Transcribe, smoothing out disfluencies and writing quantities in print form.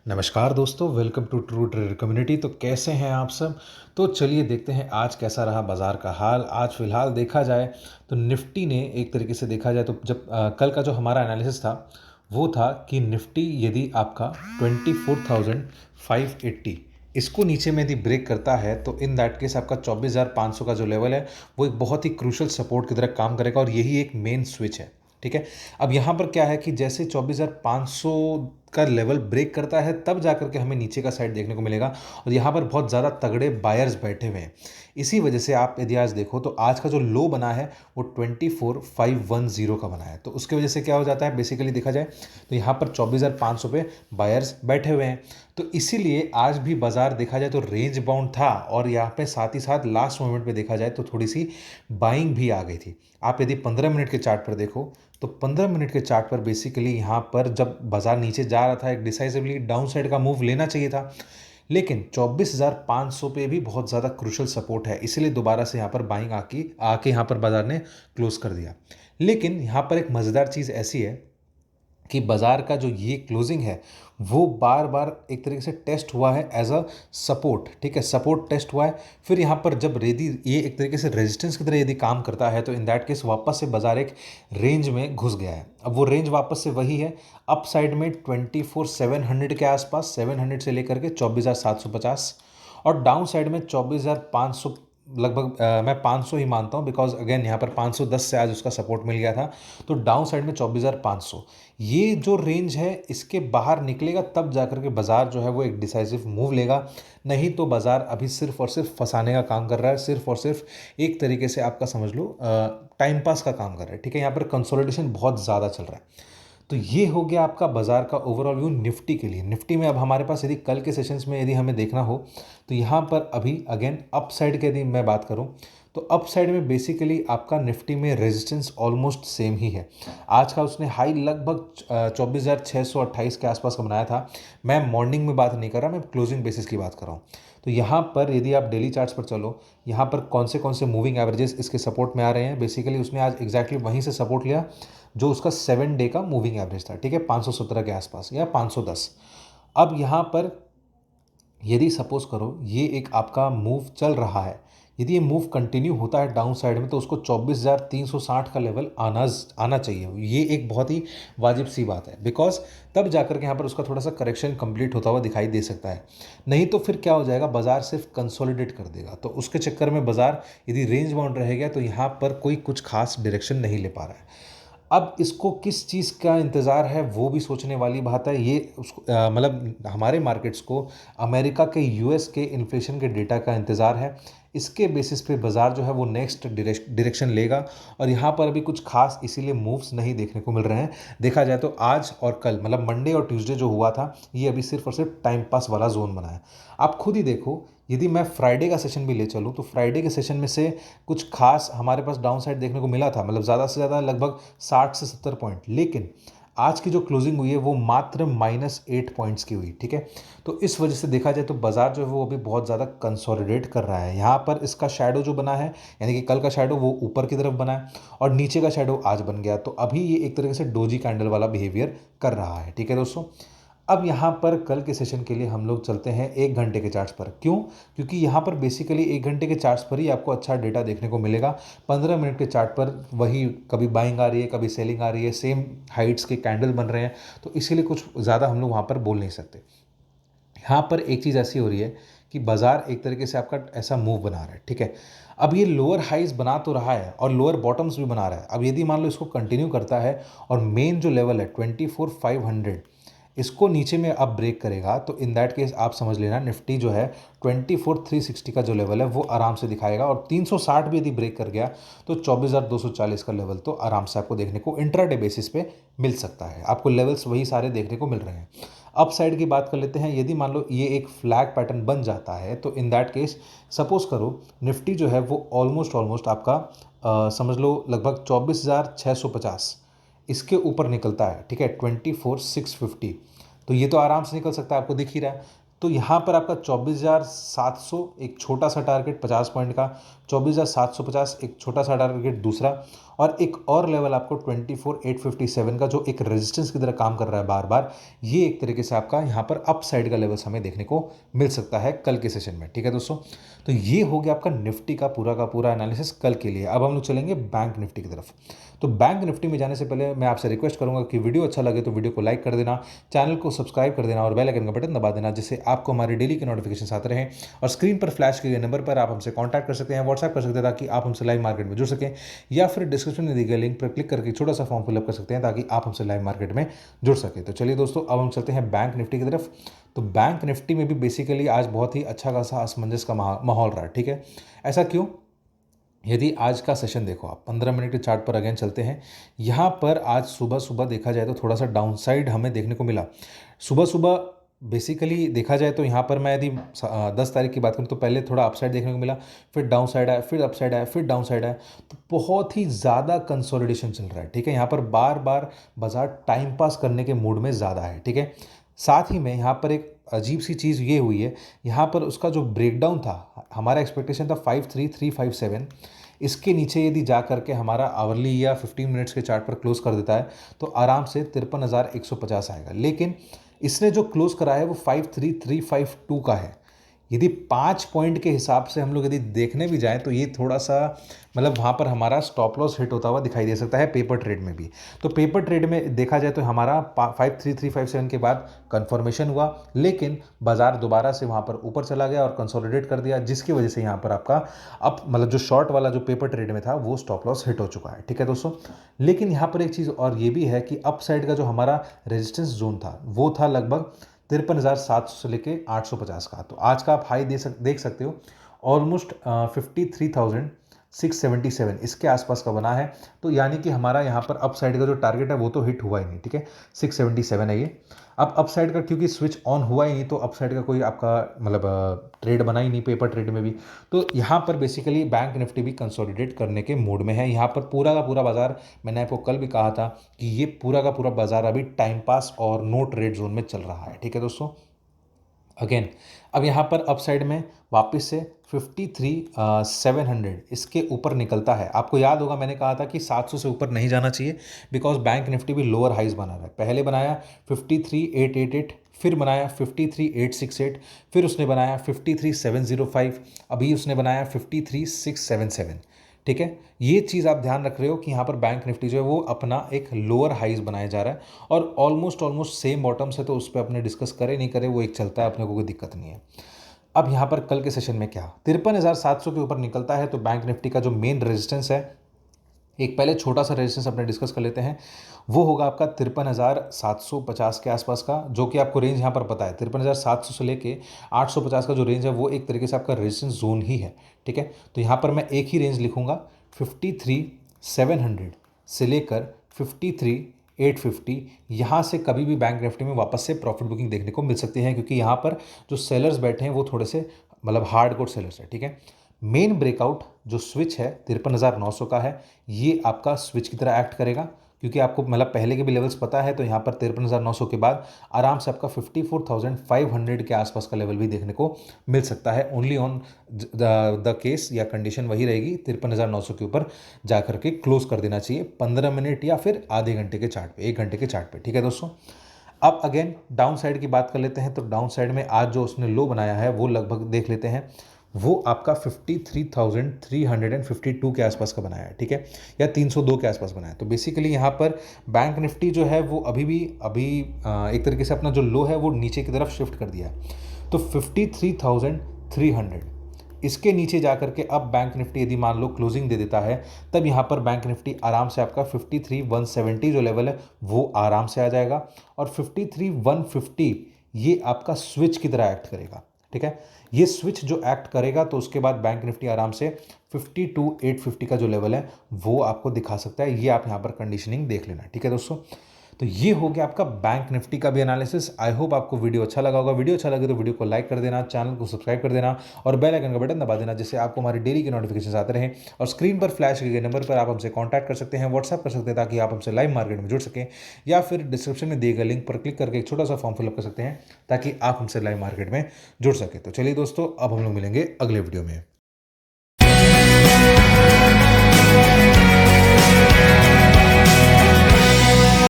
नमस्कार दोस्तों, welcome to true trader community. तो कैसे हैं आप सब। तो चलिए देखते हैं आज कैसा रहा बाज़ार का हाल। आज फ़िलहाल देखा जाए तो निफ्टी ने एक तरीके से देखा जाए तो जब कल का जो हमारा एनालिसिस था वो था कि निफ्टी यदि आपका 24,580 इसको नीचे में यदि ब्रेक करता है तो इन दैट केस आपका 24,500 का जो लेवल है वो एक बहुत ही क्रूशल सपोर्ट की तरह काम करेगा और यही एक मेन स्विच है। ठीक है, अब यहाँ पर क्या है कि जैसे 24,500 का लेवल ब्रेक करता है तब जाकर के हमें नीचे का साइड देखने को मिलेगा और यहाँ पर बहुत ज़्यादा तगड़े बायर्स बैठे हुए हैं। इसी वजह से आप यदि आज देखो तो आज का जो लो बना है वो 24,510 का बना है। तो उसकी वजह से क्या हो जाता है, बेसिकली देखा जाए तो यहाँ पर 24,500 पे बायर्स बैठे हुए हैं। तो इसीलिए आज भी बाजार देखा जाए तो रेंज बाउंड था और यहाँ पे साथ ही साथ लास्ट मोमेंट पे देखा जाए तो थोड़ी सी बाइंग भी आ गई थी। आप यदि 15 मिनट के चार्ट पर देखो तो 15 मिनट के चार्ट पर बेसिकली यहाँ पर जब बाजार नीचे जा रहा था एक डिसाइसिवली डाउन साइड का मूव लेना चाहिए था, लेकिन 24,500 पे भी बहुत ज़्यादा क्रूशल सपोर्ट है, इसलिए दोबारा से यहाँ पर बाइंग आके यहाँ पर बाजार ने क्लोज कर दिया। लेकिन यहाँ पर एक मज़ेदार चीज़ ऐसी है कि बाज़ार का जो ये क्लोजिंग है वो बार बार एक तरीके से टेस्ट हुआ है एज अ सपोर्ट। ठीक है, सपोर्ट टेस्ट हुआ है, फिर यहाँ पर जब यदि ये एक तरीके से रेजिस्टेंस की तरह यदि काम करता है तो इन दैट केस वापस से बाजार एक रेंज में घुस गया है। अब वो रेंज वापस से वही है, अप साइड में 24,700 के आसपास, 700 से लेकर के 24,750 और डाउन साइड में 24,500 लगभग। मैं 500 ही मानता हूँ बिकॉज अगेन यहाँ पर 510 से आज उसका सपोर्ट मिल गया था। तो डाउन साइड में 24,500 ये जो रेंज है इसके बाहर निकलेगा तब जाकर के बाजार जो है वो एक डिसाइसिव मूव लेगा, नहीं तो बाजार अभी सिर्फ और सिर्फ फंसाने का काम कर रहा है, सिर्फ और सिर्फ एक तरीके से आपका समझ लो टाइम पास का काम कर रहा है। ठीक है, यहाँ पर कंसोलिडेशन बहुत ज़्यादा चल रहा है। तो ये हो गया आपका बाजार का ओवरऑल व्यू निफ्टी के लिए। निफ्टी में अब हमारे पास यदि कल के सेशंस में यदि हमें देखना हो तो यहाँ पर अभी अगेन अप साइड की यदि मैं बात करूँ तो अप साइड में बेसिकली आपका निफ्टी में रेजिस्टेंस ऑलमोस्ट सेम ही है। आज का उसने हाई लगभग 24,628 के आसपास का बनाया था। मैं मॉर्निंग में बात नहीं कर रहा, मैं क्लोजिंग बेसिस की बात कर रहा हूँ। तो यहाँ पर यदि आप डेली चार्ट्स पर चलो, यहाँ पर कौन से मूविंग एवरेजेस इसके सपोर्ट में आ रहे हैं, बेसिकली उसने आज एग्जैक्टली वहीं से सपोर्ट लिया जो उसका 7 डे का मूविंग एवरेज था। ठीक है, 517 के आसपास या 510। अब यहाँ पर यदि सपोज करो ये एक आपका मूव चल रहा है, यदि ये मूव कंटिन्यू होता है डाउन साइड में तो उसको 24,360 का लेवल आना चाहिए। ये एक बहुत ही वाजिब सी बात है बिकॉज तब जाकर के यहाँ पर उसका थोड़ा सा करेक्शन कंप्लीट होता हुआ दिखाई दे सकता है। नहीं तो फिर क्या हो जाएगा, बाजार सिर्फ कंसोलिडेट कर देगा, तो उसके चक्कर में बाजार यदि रेंज बाउंड रहेगा तो यहाँ पर कोई कुछ खास डायरेक्शन नहीं ले पा रहा है। अब इसको किस चीज़ का इंतज़ार है वो भी सोचने वाली बात है। ये उसको मतलब हमारे मार्केट्स को अमेरिका के यूएस के इन्फ्लेशन के डेटा का इंतज़ार है। इसके बेसिस पे बाज़ार जो है वो नेक्स्ट डायरेक्शन लेगा और यहाँ पर अभी कुछ खास इसीलिए मूव्स नहीं देखने को मिल रहे हैं। देखा जाए तो आज और कल मतलब मंडे और ट्यूसडे जो हुआ था ये अभी सिर्फ और सिर्फ टाइम पास वाला जोन बना है। आप खुद ही देखो, यदि मैं फ्राइडे का सेशन भी ले चलूँ तो फ्राइडे के सेशन में से कुछ खास हमारे पास डाउन साइड देखने को मिला था, मतलब ज़्यादा से ज़्यादा लगभग 60 से 70 पॉइंट, लेकिन आज की जो क्लोजिंग हुई है वो मात्र -8 पॉइंट्स की हुई। ठीक है, तो इस वजह से देखा जाए तो बाजार जो है वो अभी बहुत ज़्यादा कंसोलिडेट कर रहा है। यहाँ पर इसका शैडो जो बना है यानी कि कल का शैडो वो ऊपर की तरफ बना है और नीचे का शैडो आज बन गया, तो अभी ये एक तरीके से डोजी कैंडल वाला बिहेवियर कर रहा है। ठीक है दोस्तों, अब यहाँ पर कल के सेशन के लिए हम लोग चलते हैं 1 घंटे के चार्ट्स पर। क्यों? क्योंकि यहाँ पर बेसिकली 1 घंटे के चार्ट्स पर ही आपको अच्छा डेटा देखने को मिलेगा। 15 मिनट के चार्ट पर वही कभी बाइंग आ रही है कभी सेलिंग आ रही है, सेम हाइट्स के कैंडल बन रहे हैं, तो इसीलिए कुछ ज़्यादा हम लोग वहाँ पर बोल नहीं सकते। यहाँ पर एक चीज़ ऐसी हो रही है कि बाजार एक तरीके से आपका ऐसा मूव बना रहा है। ठीक है, अब ये लोअर हाइज बना तो रहा है और लोअर बॉटम्स भी बना रहा है। अब यदि मान लो इसको कंटिन्यू करता है और मेन जो लेवल है 24,500 इसको नीचे में अब ब्रेक करेगा तो इन दैट केस आप समझ लेना निफ्टी जो है 24,360 का जो लेवल है वो आराम से दिखाएगा और 360 भी यदि ब्रेक कर गया तो 24,240 का लेवल तो आराम से आपको देखने को इंट्राडे बेसिस पे मिल सकता है। आपको लेवल्स वही सारे देखने को मिल रहे हैं। अप साइड की बात कर लेते हैं, यदि मान लो ये एक फ्लैग पैटर्न बन जाता है तो इन दैट केस सपोज करो निफ्टी जो है वो ऑलमोस्ट आपका समझ लो लगभग 24,650 इसके ऊपर निकलता है। ठीक है, 24,650, तो ये तो आराम से निकल सकता है, आपको दिख ही रहा है। तो यहाँ पर आपका 24,700 एक छोटा सा टारगेट 50 पॉइंट का, 24,750 एक छोटा सा टारगेट दूसरा, और एक और लेवल आपको 24,857 का जो एक रेजिस्टेंस की तरह काम कर रहा है बार बार, ये एक तरीके से आपका यहाँ पर अप साइड का लेवल्स हमें देखने को मिल सकता है कल के सेशन में। ठीक है दोस्तों, तो ये हो गया आपका निफ्टी का पूरा एनालिसिस कल के लिए। अब हम लोग चलेंगे बैंक निफ्टी की तरफ। तो बैंक निफ्टी में जाने से पहले मैं आपसे रिक्वेस्ट करूंगा कि वीडियो अच्छा लगे तो वीडियो को लाइक कर देना, चैनल को सब्सक्राइब कर देना और बेल आइकन का बटन दबा देना, जिससे आपको हमारे डेली के नोटिफिकेशन आते रहें। और स्क्रीन पर फ्लैश किए गए नंबर पर आप हमसे कॉन्टैक्ट कर सकते हैं, व्हाट्सएप कर सकते हैं ताकि आप हमसे लाइव मार्केट में जुड़ सकें, या फिर डिस्क्रिप्शन में दी गई लिंक पर क्लिक करके छोटा सा फॉर्म फिलअप कर सकते हैं ताकि आप हमसे लाइव मार्केट में जुड़ सके। तो चलिए दोस्तों, अब हम चलते हैं बैंक निफ्टी की तरफ। तो बैंक निफ्टी में भी बेसिकली आज बहुत ही अच्छा खासा असमंजस का माहौल रहा है। ठीक है, ऐसा क्यों? यदि आज का सेशन देखो आप 15 मिनट के चार्ट पर अगेन चलते हैं, यहाँ पर आज सुबह सुबह देखा जाए तो थोड़ा सा डाउनसाइड हमें देखने को मिला। सुबह सुबह बेसिकली देखा जाए तो यहाँ पर मैं यदि 10 तारीख की बात करूँ तो पहले थोड़ा अपसाइड देखने को मिला, फिर डाउन साइड आया, फिर अपसाइड आया, फिर डाउन साइड आया। तो बहुत ही ज़्यादा कंसोलिडेशन चल रहा है। ठीक है, यहाँ पर बार बार बाजार टाइम पास करने के मूड में ज़्यादा है। ठीक है, साथ ही में यहाँ पर एक अजीब सी चीज़ ये हुई है, यहाँ पर उसका जो ब्रेकडाउन था, हमारा एक्सपेक्टेशन था 53,357, इसके नीचे यदि जा करके हमारा आवरली या 15 मिनट्स के चार्ट पर क्लोज कर देता है तो आराम से 53,150 आएगा। लेकिन इसने जो क्लोज करा है वो 53,352 का है। यदि 5 पॉइंट के हिसाब से हम लोग यदि देखने भी जाएं तो ये थोड़ा सा मतलब वहाँ पर हमारा स्टॉप लॉस हिट होता हुआ दिखाई दे सकता है पेपर ट्रेड में भी। तो पेपर ट्रेड में देखा जाए तो हमारा 53,357 के बाद कंफर्मेशन हुआ, लेकिन बाजार दोबारा से वहाँ पर ऊपर चला गया और कंसोलिडेट कर दिया, जिसकी वजह से यहाँ पर आपका अब मतलब जो शॉर्ट वाला जो पेपर ट्रेड में था वो स्टॉप लॉस हिट हो चुका है। ठीक है दोस्तों, लेकिन यहाँ पर एक चीज़ और ये भी है कि अप साइड का जो हमारा रेजिस्टेंस जोन था वो था लगभग 53,700 से लेके 850 का। तो आज का आप हाई देख सकते हो, ऑलमोस्ट 53,677 इसके आसपास का बना है। तो यानी कि हमारा यहाँ पर अप साइड का जो टारगेट है वो तो हिट हुआ ही नहीं। ठीक है, 677 है ये। अब अप साइड का क्योंकि स्विच ऑन हुआ ही नहीं तो अप साइड का कोई आपका मतलब ट्रेड बना ही नहीं पेपर ट्रेड में भी। तो यहाँ पर बेसिकली बैंक निफ्टी भी कंसोलिडेट करने के मूड में है। यहाँ पर पूरा का पूरा बाजार, मैंने आपको कल भी कहा था कि ये पूरा का पूरा बाजार अभी टाइम पास और नो ट्रेड जोन में चल रहा है। ठीक है दोस्तों, अगेन अब यहाँ पर अप साइड में वापस से 53,700 इसके ऊपर निकलता है। आपको याद होगा मैंने कहा था कि 700 से ऊपर नहीं जाना चाहिए, बिकॉज बैंक निफ्टी भी लोअर हाइज बना रहा है। पहले बनाया 53,888, फिर बनाया 53,868, फिर उसने बनाया 53,705, अभी उसने बनाया 53,677। ठीक है, ये चीज़ आप ध्यान रख रहे हो कि यहाँ पर बैंक निफ्टी जो है वो अपना एक लोअर हाइज बनाया जा रहा है, और ऑलमोस्ट सेम बॉटम से तो उस पर अपने डिस्कस करे नहीं करे वो एक चलता है, अपने को कोई दिक्कत नहीं है। अब यहाँ पर कल के सेशन में क्या 53,700 के ऊपर निकलता है तो बैंक निफ्टी का जो मेन रेजिस्टेंस है, एक पहले छोटा सा रेजिस्टेंस अपने डिस्कस कर लेते हैं, वो होगा आपका 53,750 के आसपास का, जो कि आपको रेंज यहाँ पर पता है 53,700 से लेके 850 का जो रेंज है वो एक तरीके से आपका रेजिस्टेंस जोन ही है। ठीक है, तो यहाँ पर मैं एक ही रेंज लिखूंगा 53,700 से लेकर 53,850। यहाँ से कभी भी बैंक निफ्टी में वापस से प्रॉफिट बुकिंग देखने को मिल सकती है, क्योंकि यहाँ पर जो सेलर्स बैठे हैं वो थोड़े से मतलब हार्ड कोर सेलर्स है। ठीक है, मेन ब्रेकआउट जो स्विच है 53,900 का है, ये आपका स्विच की तरह एक्ट करेगा, क्योंकि आपको मतलब पहले के भी लेवल्स पता है। तो यहाँ पर 53,900 के बाद आराम से आपका 54,500 के आसपास का लेवल भी देखने को मिल सकता है। ओनली ऑन द केस या कंडीशन वही रहेगी 53,900 के ऊपर जा करके क्लोज कर देना चाहिए 15 मिनट या फिर आधे घंटे के चार्ट पे, 1 घंटे के चार्ट पे। ठीक है दोस्तों, अब अगेन डाउन साइड की बात कर लेते हैं। तो डाउन साइड में आज जो उसने लो बनाया है वो लगभग देख लेते हैं, वो आपका 53,352 के आसपास का बनाया है। ठीक है, या 302 के आसपास बनाया है। तो बेसिकली यहाँ पर बैंक निफ्टी जो है वो अभी एक तरीके से अपना जो लो है वो नीचे की तरफ शिफ्ट कर दिया है। तो 53,300 इसके नीचे जा करके अब बैंक निफ्टी यदि मान लो क्लोजिंग दे देता है, तब यहाँ पर बैंक निफ्टी आराम से आपका 53,170 जो लेवल है वो आराम से आ जाएगा, और 53,150 ये आपका स्विच की तरह एक्ट करेगा। ठीक है, ये स्विच जो एक्ट करेगा तो उसके बाद बैंक निफ्टी आराम से 52,850 का जो लेवल है वो आपको दिखा सकता है। ये आप यहाँ पर कंडीशनिंग देख लेना। ठीक है दोस्तों, तो ये हो गया आपका बैंक निफ्टी का भी एनालिसिस। आई होप आपको वीडियो अच्छा लगा होगा। वीडियो अच्छा लगे तो वीडियो को लाइक कर देना, चैनल को सब्सक्राइब कर देना और बेल आइकन का बटन दबा देना, जिससे आपको हमारी डेली के नोटिफिकेशन आते रहें। और स्क्रीन पर फ्लैश किए गए नंबर पर आप हमसे कॉन्टैक्ट कर सकते हैं, व्हाट्सएप कर सकते हैं, ताकि आप हमसे लाइव मार्केट में जुड़ सकें, या फिर डिस्क्रिप्शन में दिए गए लिंक पर क्लिक करके एक छोटा सा फॉर्म फिलअप कर सकते हैं ताकि आप हमसे लाइव मार्केट में जुड़ सकें। तो चलिए दोस्तों, अब हम लोग मिलेंगे अगले वीडियो में।